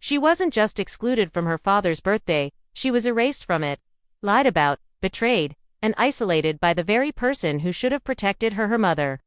She wasn't just excluded from her father's birthday, she was erased from it, lied about, betrayed, and isolated by the very person who should have protected her mother.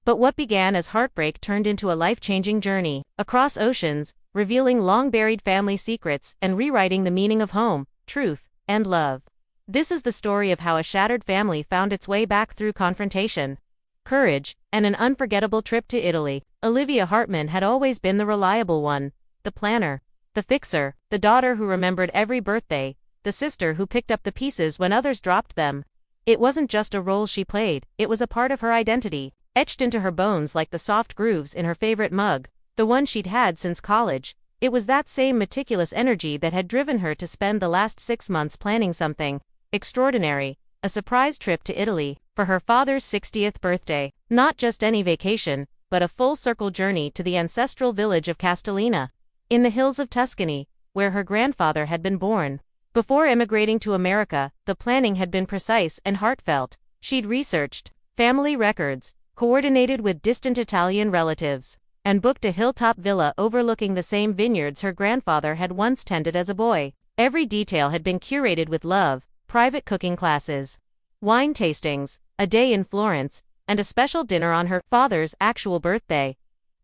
But what began as heartbreak turned into a life-changing journey, across oceans, revealing long-buried family secrets and rewriting the meaning of home, truth, and love. This is the story of how a shattered family found its way back through confrontation, courage, and an unforgettable trip to Italy. Olivia Hartman had always been the reliable one, the planner, the fixer, the daughter who remembered every birthday, the sister who picked up the pieces when others dropped them. It wasn't just a role she played, it was a part of her identity, etched into her bones like the soft grooves in her favorite mug, the one she'd had since college. It was that same meticulous energy that had driven her to spend the last 6 months planning something extraordinary, a surprise trip to Italy, for her father's 60th birthday. Not just any vacation, but a full-circle journey to the ancestral village of Castellina, in the hills of Tuscany, where her grandfather had been born. Before emigrating to America, the planning had been precise and heartfelt. She'd researched family records, coordinated with distant Italian relatives, and booked a hilltop villa overlooking the same vineyards her grandfather had once tended as a boy. Every detail had been curated with love, private cooking classes, wine tastings, a day in Florence, and a special dinner on her father's actual birthday.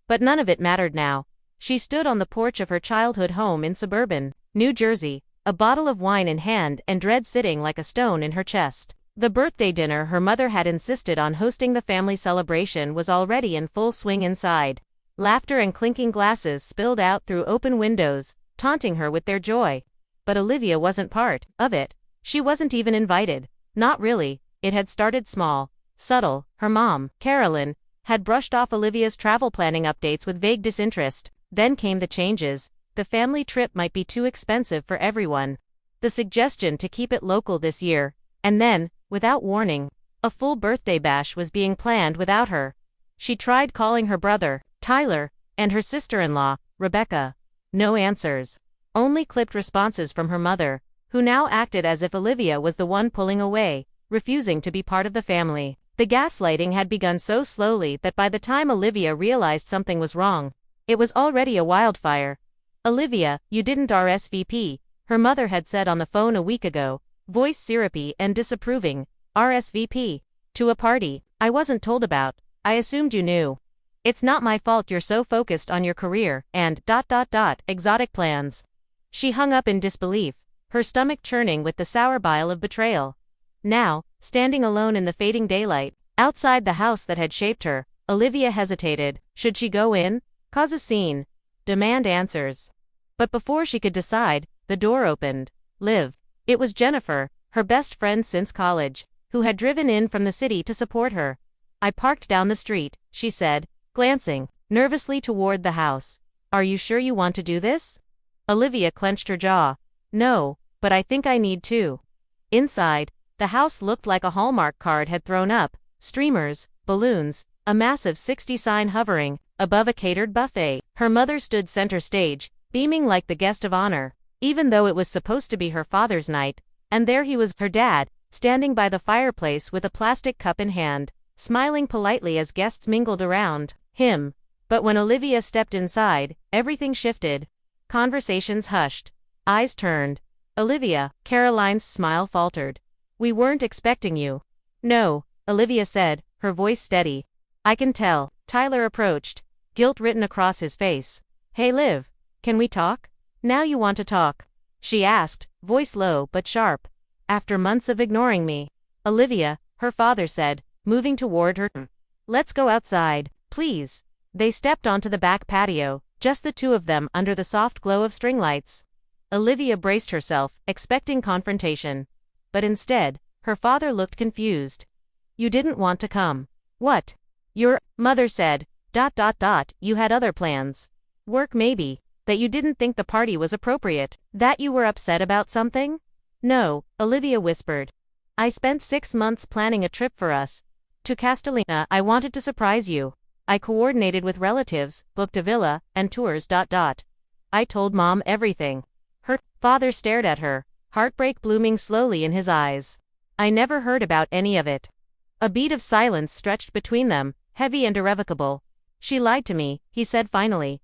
But none of it mattered now. She stood on the porch of her childhood home in suburban New Jersey, a bottle of wine in hand and dread sitting like a stone in her chest. The birthday dinner her mother had insisted on hosting, the family celebration, was already in full swing inside. Laughter and clinking glasses spilled out through open windows, taunting her with their joy. But Olivia wasn't part of it. She wasn't even invited. Not really. It had started small, subtle. Her mom, Carolyn, had brushed off Olivia's travel planning updates with vague disinterest. Then came the changes. The family trip might be too expensive for everyone. The suggestion to keep it local this year. And then, without warning, a full birthday bash was being planned without her. She tried calling her brother, Tyler, and her sister-in-law, Rebecca. No answers. Only clipped responses from her mother, who now acted as if Olivia was the one pulling away, refusing to be part of the family. The gaslighting had begun so slowly that by the time Olivia realized something was wrong, it was already a wildfire. "Olivia, you didn't RSVP," her mother had said on the phone a week ago, voice syrupy and disapproving. "RSVP? To a party I wasn't told about. I assumed you knew. It's not my fault you're so focused on your career and exotic plans." She hung up in disbelief, her stomach churning with the sour bile of betrayal. Now, standing alone in the fading daylight, outside the house that had shaped her, Olivia hesitated. Should she go in, cause a scene, demand answers? But before she could decide, the door opened. Liv. It was Jennifer, her best friend since college, who had driven in from the city to support her. "I parked down the street," she said, glancing nervously toward the house. "Are you sure you want to do this?" Olivia clenched her jaw. "No, but I think I need to." Inside, the house looked like a Hallmark card had thrown up, streamers, balloons, a massive 60 sign hovering above a catered buffet. Her mother stood center stage, beaming like the guest of honor, even though it was supposed to be her father's night, and there he was, her dad, standing by the fireplace with a plastic cup in hand, smiling politely as guests mingled around him. But when Olivia stepped inside, everything shifted. Conversations hushed. Eyes turned. "Olivia," Caroline's smile faltered. "We weren't expecting you." "No," Olivia said, her voice steady. "I can tell." Tyler approached, guilt written across his face. "Hey Liv, can we talk?" "Now you want to talk?" she asked, voice low but sharp. "After months of ignoring me." "Olivia," her father said, moving toward her. "Let's go outside, please." They stepped onto the back patio, just the two of them under the soft glow of string lights. Olivia braced herself, expecting confrontation. But instead, her father looked confused. "You didn't want to come." "What?" "Your mother said, you had other plans. Work maybe, that you didn't think the party was appropriate, that you were upset about something?" "No," Olivia whispered. "I spent 6 months planning a trip for us. To Castellina. I wanted to surprise you. I coordinated with relatives, booked a villa, and tours. I told Mom everything." Her father stared at her, heartbreak blooming slowly in his eyes. "I never heard about any of it." A beat of silence stretched between them, heavy and irrevocable. "She lied to me," he said finally.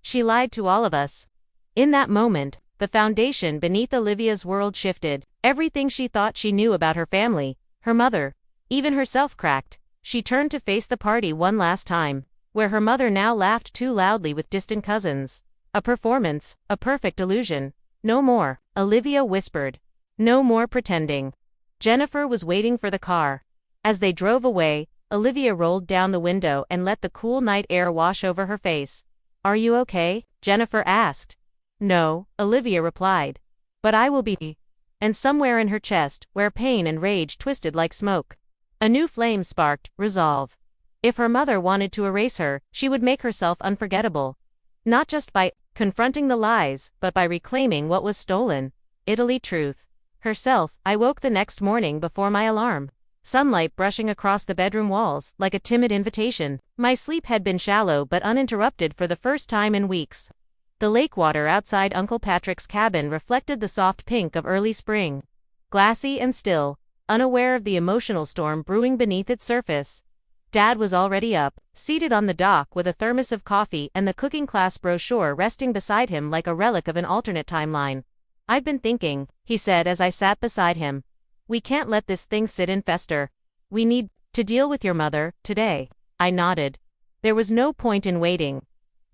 "She lied to all of us." In that moment, the foundation beneath Olivia's world shifted. Everything she thought she knew about her family, her mother, even herself cracked. She turned to face the party one last time, where her mother now laughed too loudly with distant cousins. A performance, a perfect illusion. No more, Olivia whispered. No more pretending. Jennifer was waiting for the car. As they drove away, Olivia rolled down the window and let the cool night air wash over her face. Are you okay? Jennifer asked. No, Olivia replied. But I will be. And somewhere in her chest, where pain and rage twisted like smoke, a new flame sparked, resolve. If her mother wanted to erase her, she would make herself unforgettable. Not just by confronting the lies, but by reclaiming what was stolen. Italy truth. Herself, I woke the next morning before my alarm. Sunlight brushing across the bedroom walls, like a timid invitation. My sleep had been shallow but uninterrupted for the first time in weeks. The lake water outside Uncle Patrick's cabin reflected the soft pink of early spring. Glassy and still, unaware of the emotional storm brewing beneath its surface. Dad was already up, seated on the dock with a thermos of coffee and the cooking class brochure resting beside him like a relic of an alternate timeline. I've been thinking, he said as I sat beside him. We can't let this thing sit and fester. We need to deal with your mother, today. I nodded. There was no point in waiting.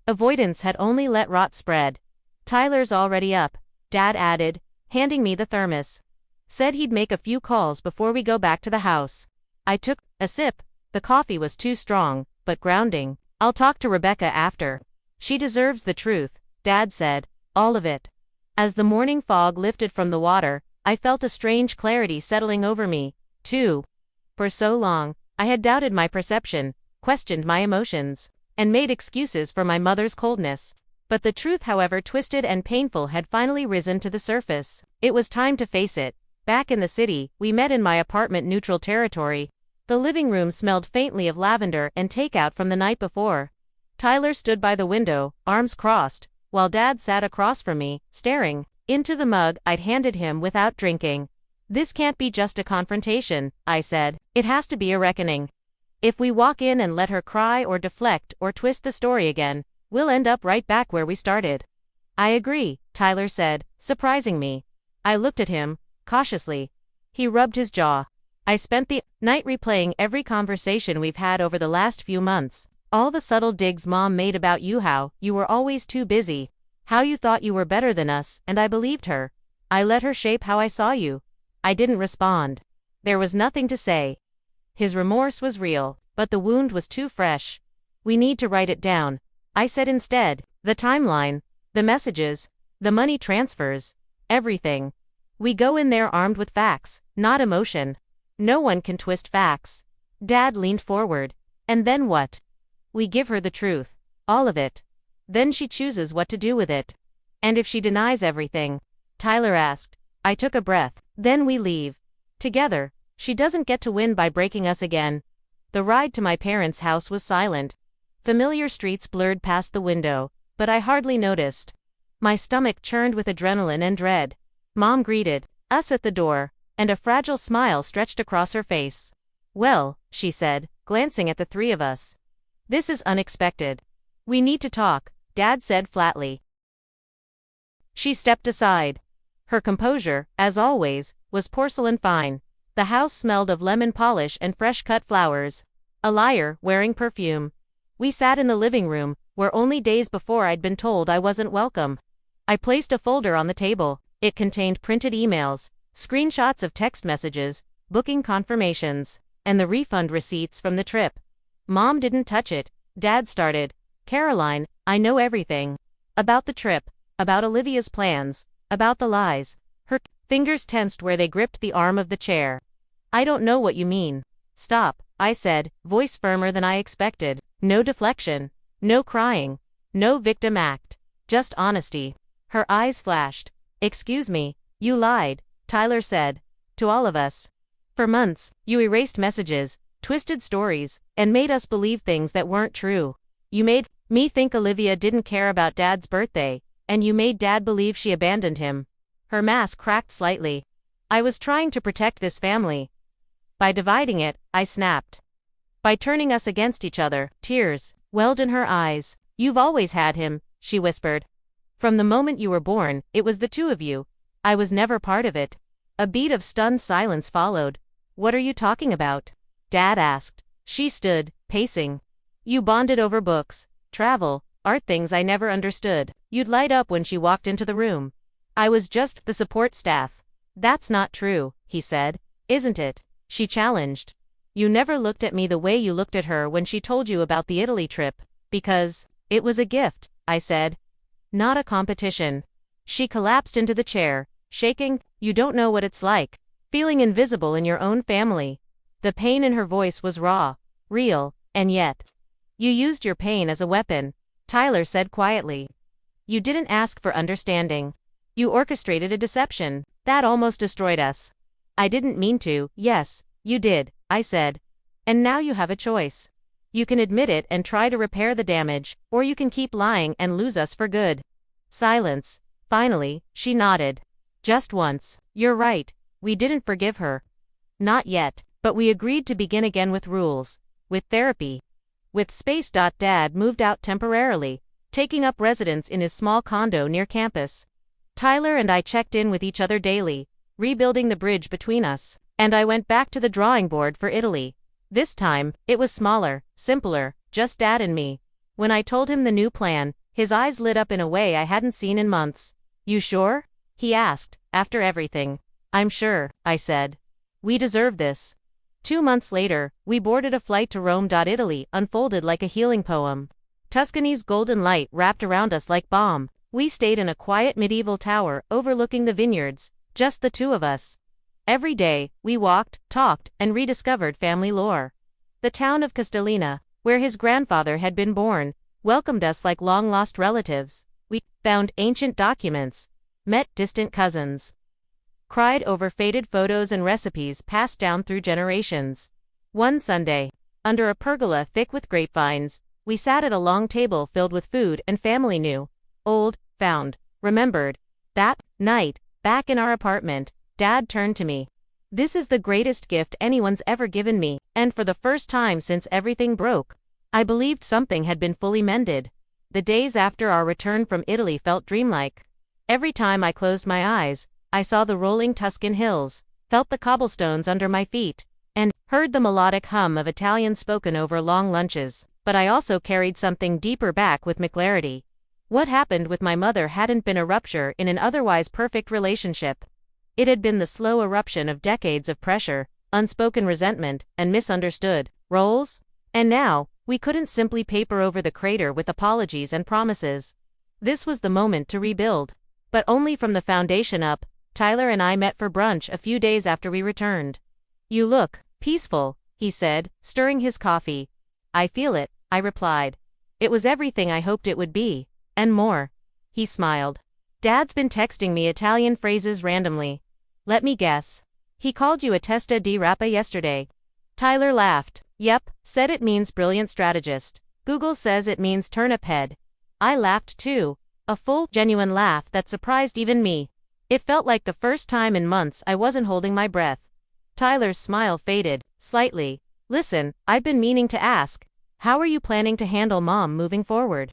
Avoidance had only let rot spread. Tyler's already up, Dad added, handing me the thermos. Said he'd make a few calls before we go back to the house. I took a sip. The coffee was too strong, but grounding. I'll talk to Rebecca after. She deserves the truth, Dad said. All of it. As the morning fog lifted from the water, I felt a strange clarity settling over me, too. For so long, I had doubted my perception, questioned my emotions, and made excuses for my mother's coldness. But the truth, however twisted and painful, had finally risen to the surface. It was time to face it. Back in the city, we met in my apartment neutral territory. The living room smelled faintly of lavender and takeout from the night before. Tyler stood by the window, arms crossed, while Dad sat across from me, staring into the mug I'd handed him without drinking. This can't be just a confrontation, I said. It has to be a reckoning. If we walk in and let her cry or deflect or twist the story again, we'll end up right back where we started. I agree, Tyler said, surprising me. I looked at him, cautiously. He rubbed his jaw. I spent the night replaying every conversation we've had over the last few months. All the subtle digs Mom made about you, how you were always too busy, how you thought you were better than us, and I believed her. I let her shape how I saw you. I didn't respond. There was nothing to say. His remorse was real, but the wound was too fresh. We need to write it down, I said instead. The timeline, the messages, the money transfers, everything. We go in there armed with facts, not emotion. No one can twist facts. Dad leaned forward. And then what? We give her the truth. All of it. Then she chooses what to do with it. And if she denies everything? Tyler asked. I took a breath. Then we leave. Together. She doesn't get to win by breaking us again. The ride to my parents' house was silent. Familiar streets blurred past the window, but I hardly noticed. My stomach churned with adrenaline and dread. Mom greeted us at the door, and a fragile smile stretched across her face. Well, she said, glancing at the three of us. This is unexpected. We need to talk, Dad said flatly. She stepped aside. Her composure, as always, was porcelain fine. The house smelled of lemon polish and fresh-cut flowers. A liar, wearing perfume. We sat in the living room, where only days before I'd been told I wasn't welcome. I placed a folder on the table. It contained printed emails, screenshots of text messages, booking confirmations, and the refund receipts from the trip. Mom didn't touch it. Dad started. Caroline, I know everything. About the trip, about Olivia's plans, about the lies. Her fingers tensed where they gripped the arm of the chair. I don't know what you mean. Stop, I said, voice firmer than I expected. No deflection. No crying. No victim act. Just honesty. Her eyes flashed. Excuse me, you lied, Tyler said. To all of us. For months, you erased messages, twisted stories, and made us believe things that weren't true. You made me think Olivia didn't care about Dad's birthday, and you made Dad believe she abandoned him. Her mask cracked slightly. I was trying to protect this family. By dividing it, I snapped. By turning us against each other. Tears welled in her eyes. You've always had him, she whispered. From the moment you were born, it was the two of you. I was never part of it." A beat of stunned silence followed. "What are you talking about?" Dad asked. She stood, pacing. "You bonded over books, travel, art, things I never understood." You'd light up when she walked into the room. "I was just the support staff." "That's not true," he said. "Isn't it?" She challenged. "You never looked at me the way you looked at her when she told you about the Italy trip." "Because it was a gift," I said. "Not a competition." She collapsed into the chair, shaking. "You don't know what it's like, feeling invisible in your own family." The pain in her voice was raw, real, and yet. "You used your pain as a weapon," Tyler said quietly. "You didn't ask for understanding. You orchestrated a deception that almost destroyed us." "I didn't mean to." "Yes, you did," I said. "And now you have a choice. You can admit it and try to repair the damage, or you can keep lying and lose us for good." Silence. Finally, she nodded. "Just once. You're right. We didn't forgive her." "Not yet, but we agreed to begin again with rules, with therapy, with space." Dad moved out temporarily, taking up residence in his small condo near campus. Tyler and I checked in with each other daily, rebuilding the bridge between us, and I went back to the drawing board for Italy. This time, it was smaller, simpler, just Dad and me. When I told him the new plan, his eyes lit up in a way I hadn't seen in months. "You sure?" he asked, after everything. "I'm sure," I said. "We deserve this." 2 months later, we boarded a flight to Rome. Italy unfolded like a healing poem. Tuscany's golden light wrapped around us like balm. We stayed in a quiet medieval tower overlooking the vineyards, just the two of us. Every day, we walked, talked, and rediscovered family lore. The town of Castellina, where his grandfather had been born, welcomed us like long-lost relatives. We found ancient documents, met distant cousins, cried over faded photos and recipes passed down through generations. One Sunday, under a pergola thick with grapevines, we sat at a long table filled with food and family knew, old, found, remembered. That night, back in our apartment, Dad turned to me. "This is the greatest gift anyone's ever given me, and for the first time since everything broke, I believed something had been fully mended." The days after our return from Italy felt dreamlike. Every time I closed my eyes, I saw the rolling Tuscan hills, felt the cobblestones under my feet, and heard the melodic hum of Italian spoken over long lunches. But I also carried something deeper back with me clarity. What happened with my mother hadn't been a rupture in an otherwise perfect relationship. It had been the slow eruption of decades of pressure, unspoken resentment, and misunderstood roles. And now, we couldn't simply paper over the crater with apologies and promises. This was the moment to rebuild. But only from the foundation up. Tyler and I met for brunch a few days after we returned. "You look peaceful," he said, stirring his coffee. "I feel it," I replied. "It was everything I hoped it would be, and more." He smiled. "Dad's been texting me Italian phrases randomly. Let me guess. He called you a testa di rapa yesterday." Tyler laughed. "Yep, said it means brilliant strategist. Google says it means turnip head." I laughed too. A full, genuine laugh that surprised even me. It felt like the first time in months I wasn't holding my breath. Tyler's smile faded, slightly. "Listen, I've been meaning to ask. How are you planning to handle Mom moving forward?"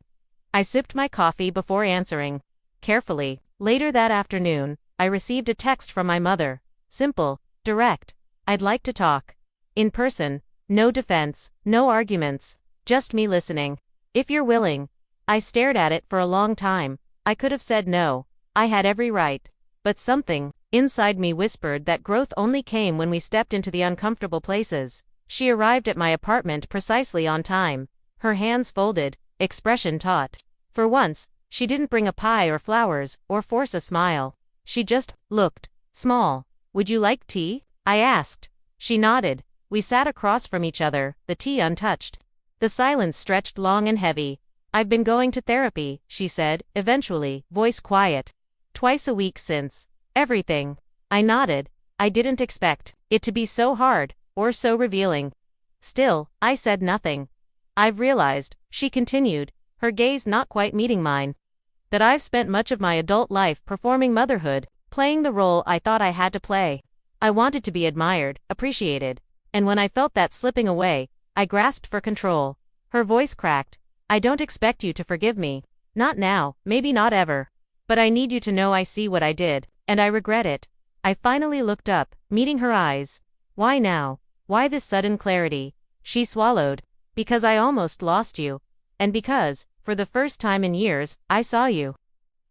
I sipped my coffee before answering. Carefully. Later that afternoon, I received a text from my mother. Simple, direct. "I'd like to talk. In person. No defense, no arguments. Just me listening. If you're willing." I stared at it for a long time. I could have said no. I had every right. But something inside me whispered that growth only came when we stepped into the uncomfortable places. She arrived at my apartment precisely on time. Her hands folded, expression taut. For once, she didn't bring a pie or flowers, or force a smile. She just looked small. "Would you like tea?" I asked. She nodded. We sat across from each other, the tea untouched. The silence stretched long and heavy. "I've been going to therapy," she said, eventually, voice quiet. "Twice a week since everything." I nodded. I didn't expect it to be so hard, or so revealing. Still, I said nothing. "I've realized," she continued, her gaze not quite meeting mine, "that I've spent much of my adult life performing motherhood, playing the role I thought I had to play. I wanted to be admired, appreciated. And when I felt that slipping away, I grasped for control." Her voice cracked. "I don't expect you to forgive me. Not now, maybe not ever. But I need you to know I see what I did, and I regret it. I finally looked up, meeting her eyes. Why now? Why this sudden clarity? She swallowed. Because I almost lost you. And because, for the first time in years, I saw you.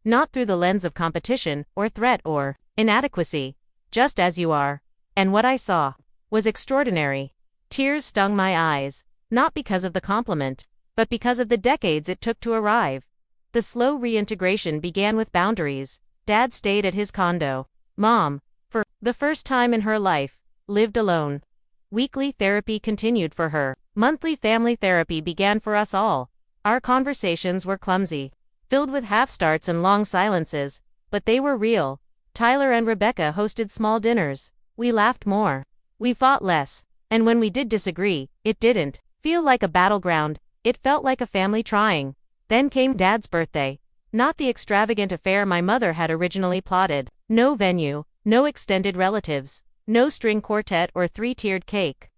Not through the lens of competition, or threat, or inadequacy. Just as you are. And what I saw was extraordinary. Tears stung my eyes, not because of the compliment, but because of the decades it took to arrive. The slow reintegration began with boundaries. Dad stayed at his condo. Mom, for the first time in her life, lived alone. Weekly therapy continued for her. Monthly family therapy began for us all. Our conversations were clumsy, filled with half-starts and long silences, but they were real. Tyler and Rebecca hosted small dinners. We laughed more. We fought less. And when we did disagree, it didn't feel like a battleground. It felt like a family trying. Then came Dad's birthday. Not the extravagant affair my mother had originally plotted. No venue, no extended relatives, no string quartet or three-tiered cake.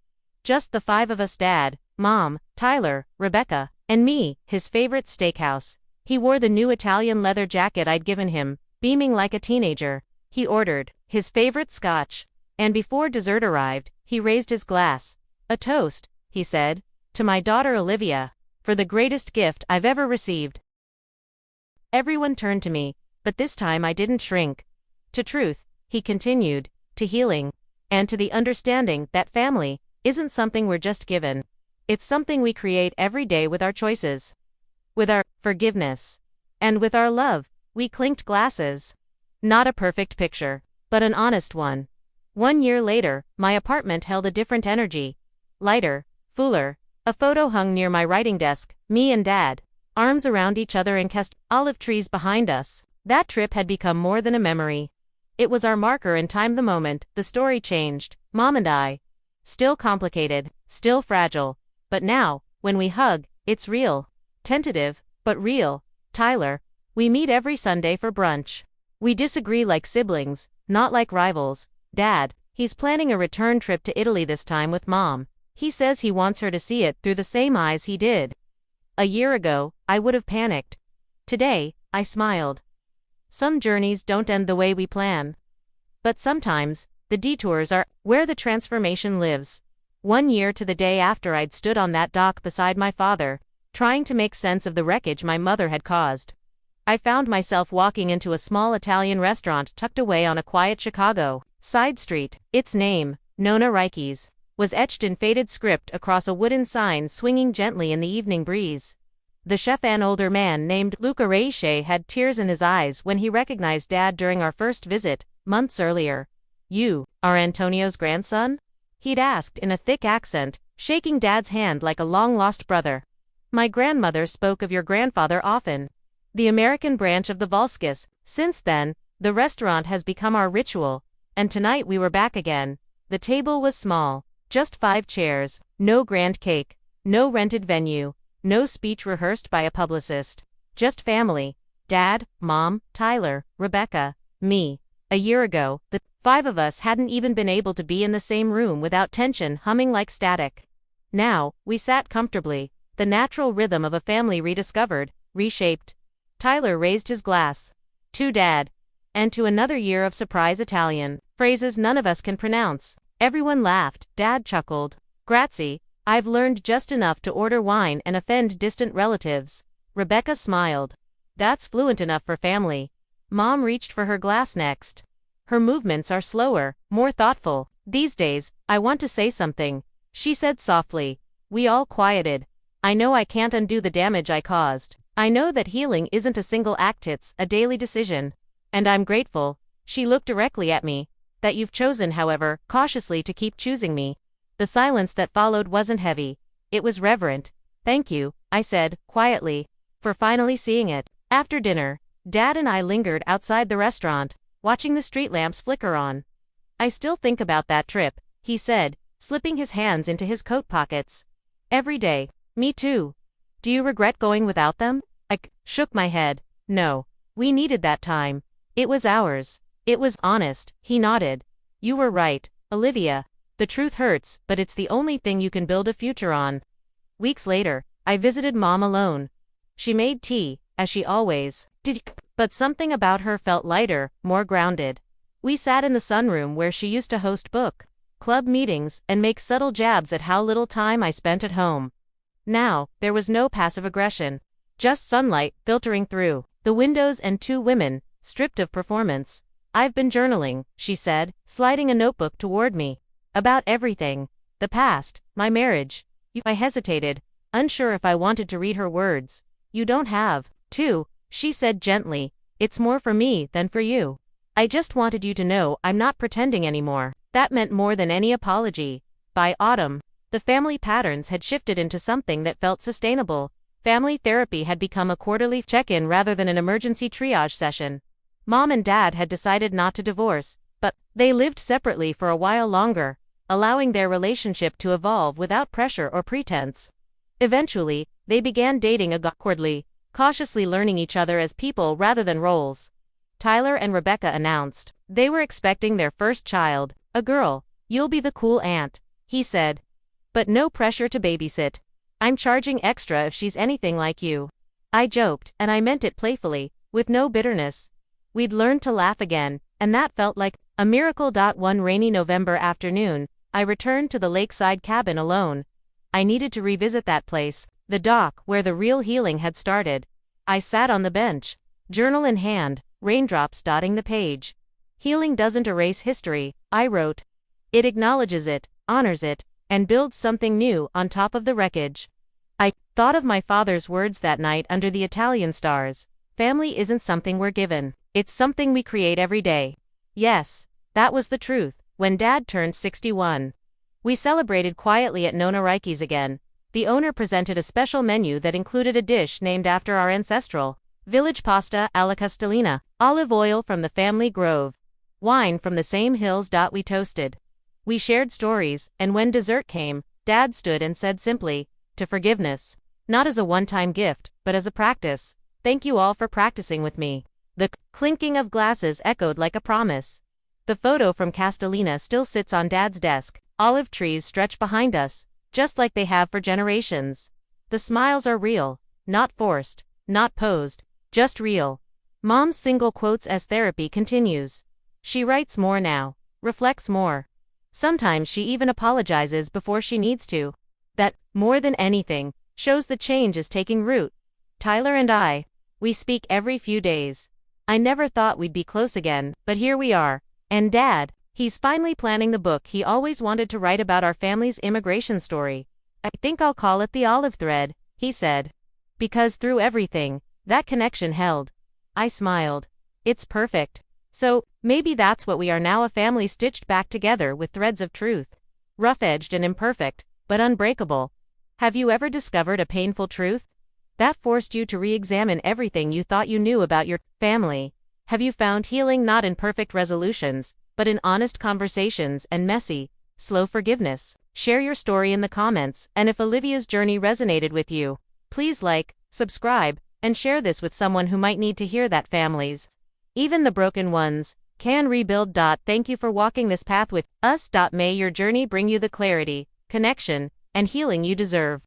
Just the five of us: Dad, Mom, Tyler, Rebecca, and me, his favorite steakhouse. He wore the new Italian leather jacket I'd given him, beaming like a teenager. He ordered his favorite scotch. And before dessert arrived, he raised his glass. A toast, he said, to my daughter Olivia, for the greatest gift I've ever received. Everyone turned to me, but this time I didn't shrink. To truth, he continued, to healing, and to the understanding that family isn't something we're just given. It's something we create every day with our choices, with our forgiveness, and with our love. We clinked glasses. Not a perfect picture, but an honest one. 1 year later, my apartment held a different energy. Lighter, fuller. A photo hung near my writing desk, me and Dad, arms around each other and olive trees behind us. That trip had become more than a memory. It was our marker in time. The moment the story changed, Mom and I. Still complicated, still fragile. But now, when we hug, it's real. Tentative, but real. Tyler, we meet every Sunday for brunch. We disagree like siblings, not like rivals. Dad, he's planning a return trip to Italy this time with Mom. He says he wants her to see it through the same eyes he did. A year ago, I would have panicked. Today, I smiled. Some journeys don't end the way we plan. But sometimes, the detours are where the transformation lives. 1 year to the day after I'd stood on that dock beside my father, trying to make sense of the wreckage my mother had caused, I found myself walking into a small Italian restaurant tucked away on a quiet Chicago side street. Its name, Nonna Rikes, was etched in faded script across a wooden sign swinging gently in the evening breeze. The chef, an older man named Luca Reiche, had tears in his eyes when he recognized Dad during our first visit, months earlier. "You are Antonio's grandson?" he'd asked in a thick accent, shaking Dad's hand like a long-lost brother. "My grandmother spoke of your grandfather often. The American branch of the Volskis. Since then, the restaurant has become our ritual. And tonight we were back again. The table was small, just 5 chairs, no grand cake, no rented venue, no speech rehearsed by a publicist. Just family. Dad, Mom, Tyler, Rebecca, me. A year ago, the 5 of us hadn't even been able to be in the same room without tension humming like static. Now, we sat comfortably, the natural rhythm of a family rediscovered, reshaped. Tyler raised his glass. To Dad. And to another year of surprise Italian phrases none of us can pronounce. Everyone laughed. Dad chuckled. "Grazie, I've learned just enough to order wine and offend distant relatives." Rebecca smiled. "That's fluent enough for family." Mom reached for her glass next. Her movements are slower, more thoughtful. "These days, I want to say something," she said softly. We all quieted. "I know I can't undo the damage I caused. I know that healing isn't a single act, it's a daily decision. And I'm grateful," she looked directly at me, "that you've chosen, however, cautiously, to keep choosing me." The silence that followed wasn't heavy. It was reverent. "Thank you," I said, quietly, "for finally seeing it." After dinner, Dad and I lingered outside the restaurant, watching the street lamps flicker on. "I still think about that trip," he said, slipping his hands into his coat pockets. "Every day." "Me too." "Do you regret going without them?" I shook my head. "No. We needed that time. It was ours. It was honest." He nodded. "You were right, Olivia. The truth hurts, but it's the only thing you can build a future on." Weeks later, I visited Mom alone. She made tea, as she always did. But something about her felt lighter, more grounded. We sat in the sunroom where she used to host book club meetings and make subtle jabs at how little time I spent at home. Now, there was no passive aggression. Just sunlight filtering through the windows and two women, stripped of performance. "I've been journaling," she said, sliding a notebook toward me. "About everything. The past, my marriage." I hesitated, unsure if I wanted to read her words. "You don't have to," she said gently. "It's more for me than for you. I just wanted you to know I'm not pretending anymore." That meant more than any apology. By autumn, the family patterns had shifted into something that felt sustainable. Family therapy had become a quarterly check-in rather than an emergency triage session. Mom and Dad had decided not to divorce, but they lived separately for a while longer, allowing their relationship to evolve without pressure or pretense. Eventually, they began dating awkwardly, cautiously learning each other as people rather than roles. Tyler and Rebecca announced they were expecting their first child, a girl. "You'll be the cool aunt," he said. "But no pressure to babysit. I'm charging extra if she's anything like you." I joked, and I meant it playfully, with no bitterness. We'd learned to laugh again, and that felt like a miracle. One rainy November afternoon, I returned to the lakeside cabin alone. I needed to revisit that place, the dock where the real healing had started. I sat on the bench, journal in hand, raindrops dotting the page. "Healing doesn't erase history," I wrote. "It acknowledges it, honors it, and builds something new on top of the wreckage." I thought of my father's words that night under the Italian stars. "Family isn't something we're given. It's something we create every day." Yes, that was the truth. When Dad turned 61, we celebrated quietly at Nonna Rikes again. The owner presented a special menu that included a dish named after our ancestral village pasta alla castellina, olive oil from the family grove, wine from the same hills. We toasted. We shared stories, and when dessert came, Dad stood and said simply, "To forgiveness. Not as a one-time gift, but as a practice. Thank you all for practicing with me." The clinking of glasses echoed like a promise. The photo from Castellina still sits on Dad's desk. Olive trees stretch behind us, just like they have for generations. The smiles are real, not forced, not posed, just real. Mom's single quotes as therapy continues. She writes more now, reflects more. Sometimes she even apologizes before she needs to. That, more than anything, shows the change is taking root. Tyler and I, we speak every few days. I never thought we'd be close again, but here we are. And Dad, he's finally planning the book he always wanted to write about our family's immigration story. "I think I'll call it The Olive Thread," he said. Because through everything, that connection held. I smiled. It's perfect. So, maybe that's what we are now, a family stitched back together with threads of truth. Rough-edged and imperfect, but unbreakable. Have you ever discovered a painful truth that forced you to re-examine everything you thought you knew about your family? Have you found healing not in perfect resolutions, but in honest conversations and messy, slow forgiveness? Share your story in the comments, and if Olivia's journey resonated with you, please like, subscribe, and share this with someone who might need to hear that families, even the broken ones, can rebuild. Thank you for walking this path with us. May your journey bring you the clarity, connection, and healing you deserve.